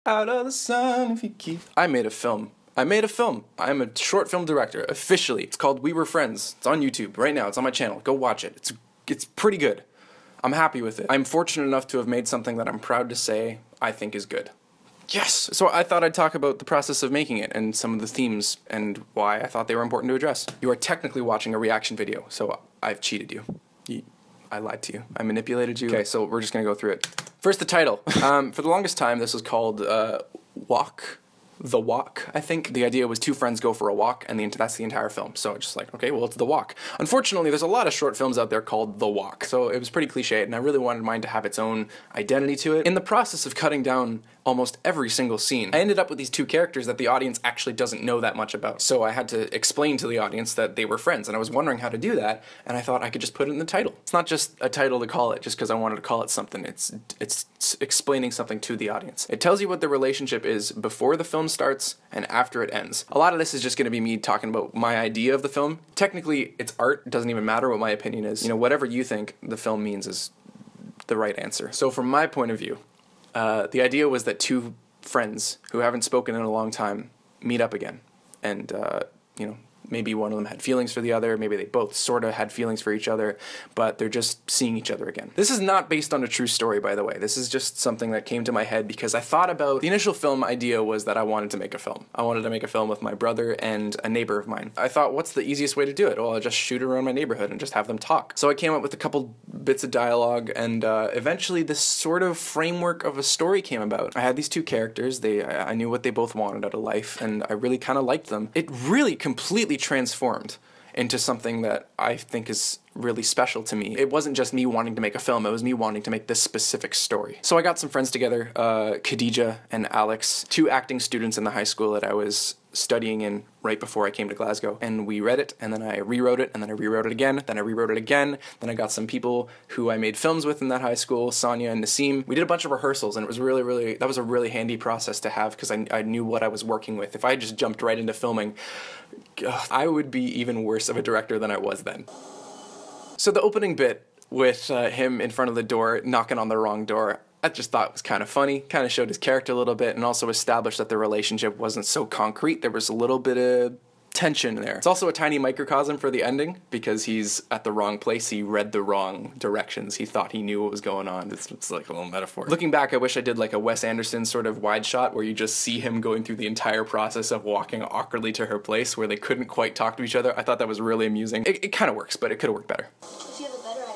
Out of the sun if you keep... I made a film. I'm a short film director, officially. It's called We Were Friends. It's on YouTube right now. It's on my channel. Go watch it. It's pretty good. I'm happy with it. I'm fortunate enough to have made something that I'm proud to say I think is good. Yes! So I thought I'd talk about the process of making it and some of the themes and why I thought they were important to address. You are technically watching a reaction video, so I've cheated you. I lied to you. I manipulated you. Okay, so we're just gonna go through it. First, the title. For the longest time, this was called Walk. The Walk, I think. The idea was two friends go for a walk, and that's the entire film. So it's just like, okay, well, it's The Walk. Unfortunately, there's a lot of short films out there called The Walk, so it was pretty cliched, and I really wanted mine to have its own identity to it. In the process of cutting down almost every single scene, I ended up with these two characters that the audience actually doesn't know that much about. So I had to explain to the audience that they were friends, and I was wondering how to do that, and I thought I could just put it in the title. It's not just a title to call it just because I wanted to call it something. It's explaining something to the audience. It tells you what the relationship is before the film starts and after it ends. A lot of this is just going to be me talking about my idea of the film. Technically, it's art. It doesn't even matter what my opinion is. You know, whatever you think the film means is the right answer. So from my point of view, the idea was that two friends who haven't spoken in a long time meet up again. And, you know, maybe one of them had feelings for the other, maybe they both sort of had feelings for each other, but they're just seeing each other again. This is not based on a true story, by the way. This is just something that came to my head because I thought about... The initial film idea was that I wanted to make a film. I wanted to make a film with my brother and a neighbor of mine. I thought, what's the easiest way to do it? Well, I'll just shoot around my neighborhood and just have them talk. So I came up with a couple bits of dialogue, and eventually this sort of framework of a story came about. I had these two characters. I knew what they both wanted out of life, and I really kind of liked them. It really completely transformed into something that I think is really special to me. It wasn't just me wanting to make a film, it was me wanting to make this specific story. So I got some friends together, Khadija and Alex, two acting students in the high school that I was studying in right before I came to Glasgow. And we read it, and then I rewrote it, and then I rewrote it again, then I rewrote it again, then I got some people who I made films with in that high school, Sonia and Nassim. We did a bunch of rehearsals, and it was that was a really handy process to have because I knew what I was working with. If I just jumped right into filming, I would be even worse of a director than I was then. So the opening bit with him in front of the door, knocking on the wrong door, I just thought was kind of funny, kind of showed his character a little bit, and also established that the relationship wasn't so concrete. There was a little bit of tension there. It's also a tiny microcosm for the ending, because he's at the wrong place. He read the wrong directions. He thought he knew what was going on. It's like a little metaphor. Looking back, I wish I did like a Wes Anderson sort of wide shot where you just see him going through the entire process of walking awkwardly to her place where they couldn't quite talk to each other. I thought that was really amusing. It kind of works, but it could have worked better. If you have a better idea.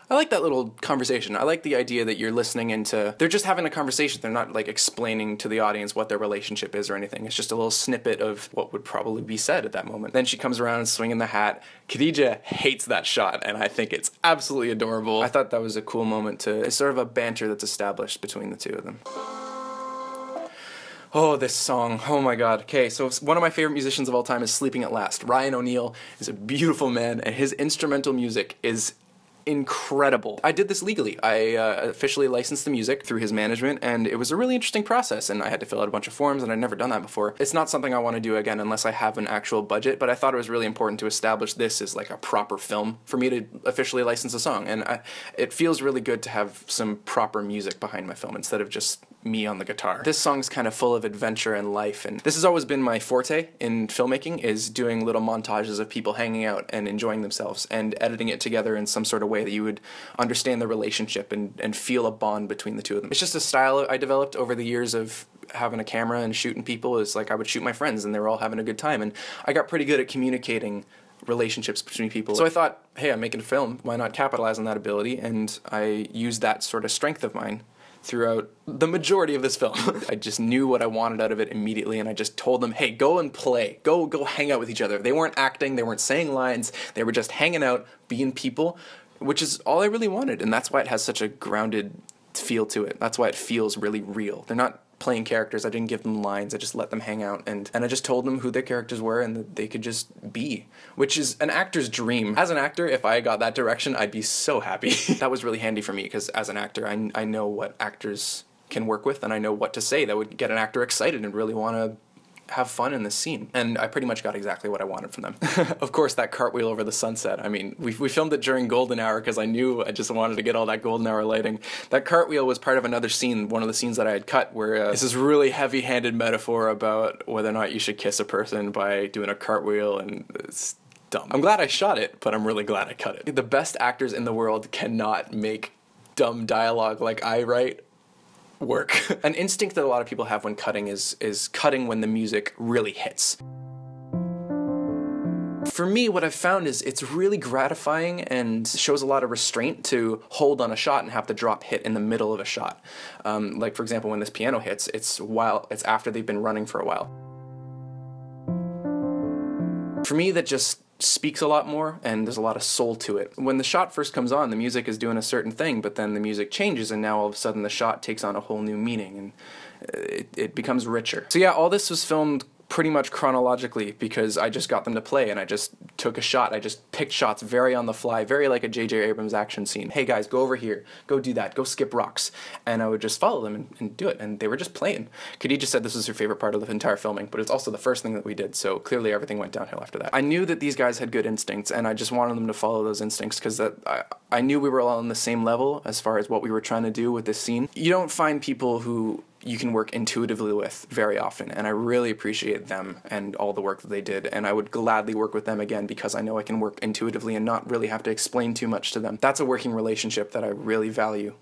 I like that little conversation. I like the idea that you're listening into... They're just having a conversation. They're not, like, explaining to the audience what their relationship is or anything. It's just a little snippet of what would probably be said at that moment. Then she comes around swinging the hat. Khadija hates that shot, and I think it's absolutely adorable. I thought that was a cool moment to... It's sort of a banter that's established between the two of them. Oh, this song. Oh my god. Okay, so one of my favorite musicians of all time is Sleeping at Last. Ryan O'Neal is a beautiful man, and his instrumental music is incredible. I did this legally. I officially licensed the music through his management, and it was a really interesting process, and I had to fill out a bunch of forms, and I'd never done that before. It's not something I want to do again unless I have an actual budget, but I thought it was really important to establish this as like a proper film for me to officially license a song, and it feels really good to have some proper music behind my film instead of just me on the guitar. This song's kind of full of adventure and life, and this has always been my forte in filmmaking, is doing little montages of people hanging out and enjoying themselves and editing it together in some sort of way that you would understand the relationship and feel a bond between the two of them. It's just a style I developed over the years of having a camera and shooting people. It's like I would shoot my friends and they were all having a good time, and I got pretty good at communicating relationships between people. So I thought, hey, I'm making a film, why not capitalize on that ability? And I used that sort of strength of mine throughout the majority of this film. I just knew what I wanted out of it immediately, and I just told them, hey, go and play. Go hang out with each other. They weren't acting, they weren't saying lines, they were just hanging out, being people, which is all I really wanted, and that's why it has such a grounded feel to it. That's why it feels really real. They're not playing characters. I didn't give them lines. I just let them hang out, and I just told them who their characters were and that they could just be, which is an actor's dream. As an actor, if I got that direction, I'd be so happy. That was really handy for me because as an actor, I know what actors can work with, and I know what to say that would get an actor excited and really want to have fun in this scene. And I pretty much got exactly what I wanted from them. Of course, that cartwheel over the sunset. I mean, we filmed it during golden hour because I knew I just wanted to get all that golden hour lighting. That cartwheel was part of another scene, one of the scenes that I had cut, where it's this really heavy-handed metaphor about whether or not you should kiss a person by doing a cartwheel, and it's dumb. I'm glad I shot it, but I'm really glad I cut it. The best actors in the world cannot make dumb dialogue like I write work. An instinct that a lot of people have when cutting is cutting when the music really hits. For me, what I've found is it's really gratifying and shows a lot of restraint to hold on a shot and have the drop hit in the middle of a shot. Like, for example, when this piano hits, it's after they've been running for a while. For me, that just speaks a lot more, and there's a lot of soul to it. When the shot first comes on, the music is doing a certain thing, but then the music changes, and now all of a sudden the shot takes on a whole new meaning, and it becomes richer. So yeah, all this was filmed pretty much chronologically because I just got them to play and I just took a shot. I just picked shots very on the fly, very like a J.J. Abrams action scene. Hey guys, go over here, go do that, go skip rocks. And I would just follow them and do it, and they were just playing. Khadija said this was her favorite part of the entire filming, but it's also the first thing that we did, so clearly everything went downhill after that. I knew that these guys had good instincts, and I just wanted them to follow those instincts because I knew we were all on the same level as far as what we were trying to do with this scene. You don't find people who you can work intuitively with very often, and I really appreciate them and all the work that they did, and I would gladly work with them again because I know I can work intuitively and not really have to explain too much to them. That's a working relationship that I really value.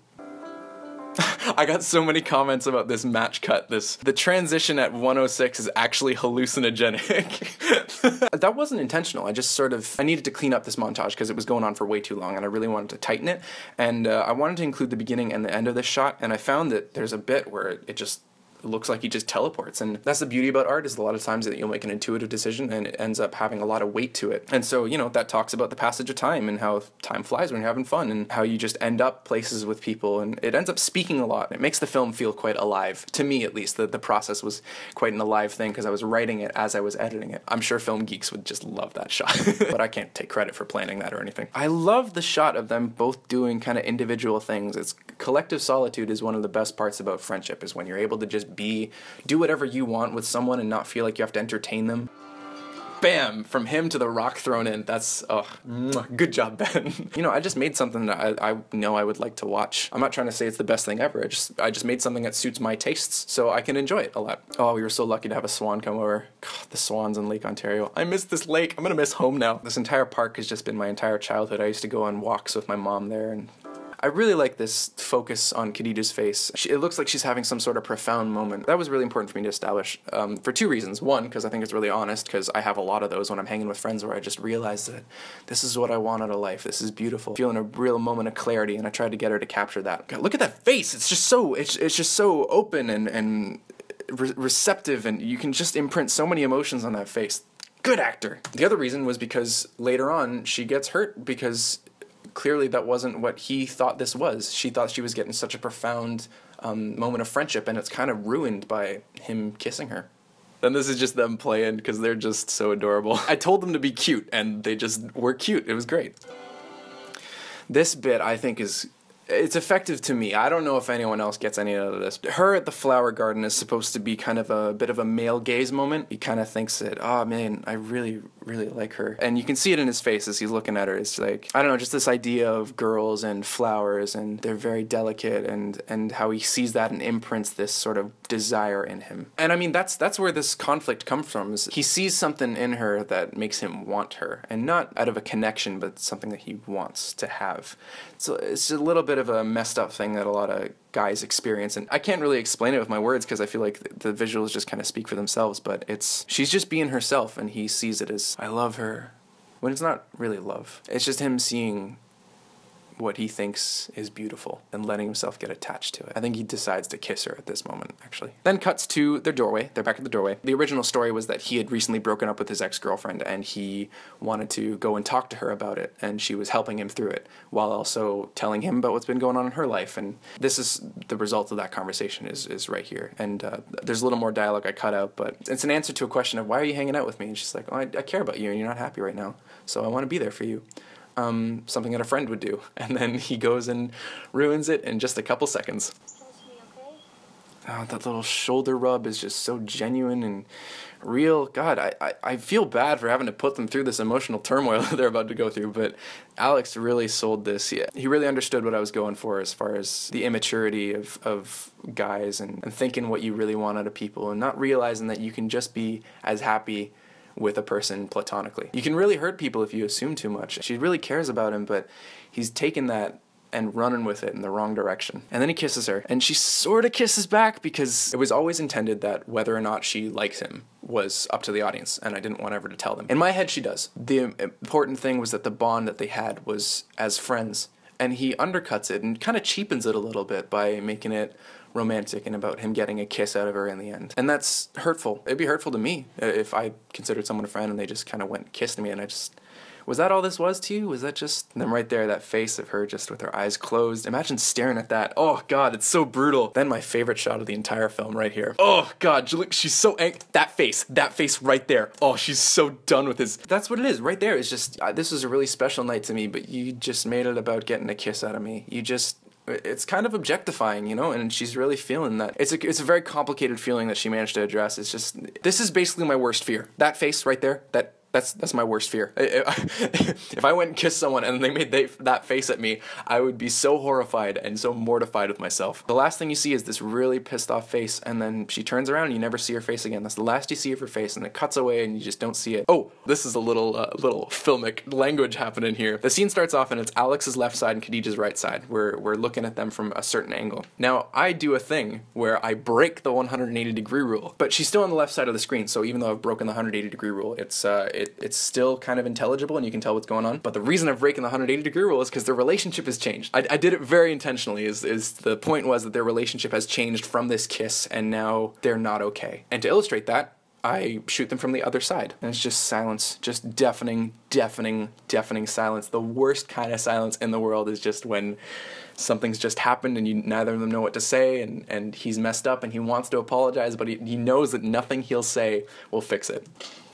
I got so many comments about this match cut. The transition at 106 is actually hallucinogenic. That wasn't intentional. I just I needed to clean up this montage because it was going on for way too long and I really wanted to tighten it. And I wanted to include the beginning and the end of this shot, and I found that there's a bit where it just looks like he just teleports, and that's the beauty about art, is a lot of times that you'll make an intuitive decision and it ends up having a lot of weight to it. And so, you know, that talks about the passage of time and how time flies when you're having fun and how you just end up places with people, and it ends up speaking a lot. It makes the film feel quite alive, to me at least. The process was quite an alive thing because I was writing it as I was editing it. I'm sure film geeks would just love that shot, but I can't take credit for planning that or anything. I love the shot of them both doing kind of individual things. It's collective solitude is one of the best parts about friendship, is when you're able to just do whatever you want with someone and not feel like you have to entertain them. Bam! From him to the rock thrown in. That's, oh, good job, Ben. You know, I just made something that I know I would like to watch. I'm not trying to say it's the best thing ever. I just made something that suits my tastes, so I can enjoy it a lot. Oh, we were so lucky to have a swan come over. God, the swans in Lake Ontario. I miss this lake. I'm gonna miss home now. This entire park has just been my entire childhood. I used to go on walks with my mom there, and I really like this focus on Khadija's face. It looks like she's having some sort of profound moment. That was really important for me to establish for two reasons. One, because I think it's really honest, because I have a lot of those when I'm hanging with friends where I just realize that this is what I want out of life. This is beautiful. Feeling a real moment of clarity, and I tried to get her to capture that. God, look at that face. It's just so open and receptive, and you can just imprint so many emotions on that face. Good actor. The other reason was because later on she gets hurt because clearly that wasn't what he thought this was. She thought she was getting such a profound moment of friendship, and it's kind of ruined by him kissing her. Then this is just them playing because they're just so adorable. I told them to be cute, and they just were cute. It was great. This bit, I think, it's effective to me. I don't know if anyone else gets any out of this. Her at the flower garden is supposed to be kind of a bit of a male gaze moment. He kind of thinks that, oh man, I really, really like her. And you can see it in his face as he's looking at her. It's like, I don't know, just this idea of girls and flowers, and they're very delicate, and how he sees that and imprints this sort of desire in him. And I mean, that's where this conflict comes from. Is he sees something in her that makes him want her, and not out of a connection, but something that he wants to have. So it's a little bit of a messed up thing that a lot of guys experience, and I can't really explain it with my words because I feel like the visuals just kind of speak for themselves, but she's just being herself, and he sees it as, I love her, when it's not really love. It's just him seeing what he thinks is beautiful and letting himself get attached to it. I think he decides to kiss her at this moment, actually. Then cuts to their doorway. They're back at the doorway. The original story was that he had recently broken up with his ex-girlfriend, and he wanted to go and talk to her about it, and she was helping him through it while also telling him about what's been going on in her life. And this is the result of that conversation is right here. And there's a little more dialogue I cut out, but it's an answer to a question of, why are you hanging out with me? And she's like, oh, I care about you, and you're not happy right now, so I want to be there for you. Something that a friend would do. And then he goes and ruins it in just a couple seconds. That little shoulder rub is just so genuine and real. God, I feel bad for having to put them through this emotional turmoil that they're about to go through, but Alex really sold this. Yeah. He really understood what I was going for as far as the immaturity of guys and thinking what you really want out of people and not realizing that you can just be as happy with a person platonically. You can really hurt people if you assume too much. She really cares about him, but he's taken that and running with it in the wrong direction. And then he kisses her, and she sort of kisses back because it was always intended that whether or not she likes him was up to the audience, and I didn't want ever to tell them. In my head, she does. The important thing was that the bond that they had was as friends, and he undercuts it and kind of cheapens it a little bit by making it romantic and about him getting a kiss out of her in the end. And that's hurtful. It'd be hurtful to me if I considered someone a friend and they just kind of went and kissed me, and I just... Was that all this was to you? Was that just... And then right there, that face of her just with her eyes closed. Imagine staring at that. Oh, God, it's so brutal. Then my favorite shot of the entire film right here. Oh, God, she's so angry. That face right there. Oh, she's so done with his... That's what it is. Right there is just... this was a really special night to me, but you just made it about getting a kiss out of me. You just... It's kind of objectifying, you know, and she's really feeling that. It's a very complicated feeling that she managed to address. It's just... This is basically my worst fear. That face right there, That's my worst fear. If I went and kissed someone and they made that face at me, I would be so horrified and so mortified with myself. The last thing you see is this really pissed off face, and then she turns around and you never see her face again. That's the last you see of her face, and it cuts away and you just don't see it. Oh, this is a little filmic language happening here. The scene starts off and it's Alex's left side and Khadijah's right side. We're looking at them from a certain angle. Now, I do a thing where I break the 180-degree rule, but she's still on the left side of the screen, so even though I've broken the 180-degree rule, it's still kind of intelligible and you can tell what's going on. But the reason I've breaking the 180-degree rule is because their relationship has changed. I did it very intentionally. Is the point was that their relationship has changed from this kiss and now they're not okay. And to illustrate that, I shoot them from the other side. And it's just silence. Just deafening silence. The worst kind of silence in the world is just when something's just happened and neither of them know what to say, and he's messed up and he wants to apologize, but he knows that nothing he'll say will fix it.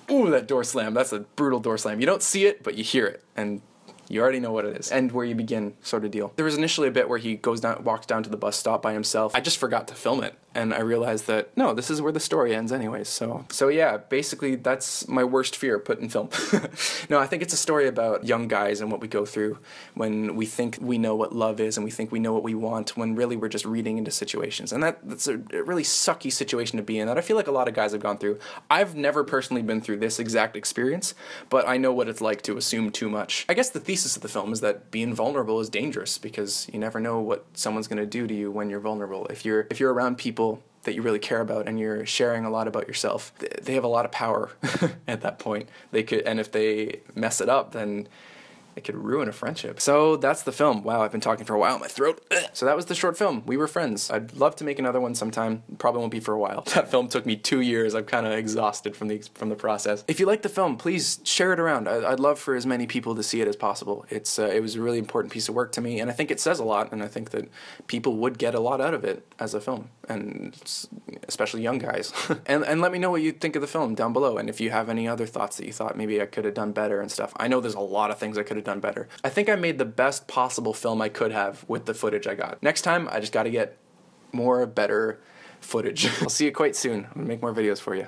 Ooh, that door slam. That's a brutal door slam. You don't see it, but you hear it, and you already know what it is. And where you begin, sort of deal. There was initially a bit where he walks down to the bus stop by himself. I just forgot to film it, and I realized that, no, this is where the story ends anyways. So yeah, basically that's my worst fear, put in film. No, I think it's a story about young guys and what we go through when we think we know what love is and we think we know what we want, when really we're just reading into situations. And that's a really sucky situation to be in that I feel like a lot of guys have gone through. I've never personally been through this exact experience, but I know what it's like to assume too much. I guess the thesis of the film is that being vulnerable is dangerous because you never know what someone's going to do to you when you're vulnerable. If you're around people that you really care about and you're sharing a lot about yourself, they have a lot of power at that point. And if they mess it up, then it could ruin a friendship. So that's the film. Wow, I've been talking for a while in my throat. So that was the short film. We Were Friends. I'd love to make another one sometime. Probably won't be for a while. That film took me 2 years. I'm kind of exhausted from the process. If you like the film, please share it around. I'd love for as many people to see it as possible. It was a really important piece of work to me, and I think it says a lot, and I think that people would get a lot out of it as a film, and especially young guys. and let me know what you think of the film down below, and if you have any other thoughts that you thought maybe I could have done better and stuff. I know there's a lot of things I could have done better. I think I made the best possible film I could have with the footage I got. Next time, I just got to get better footage. I'll see you quite soon. I'm going to make more videos for you.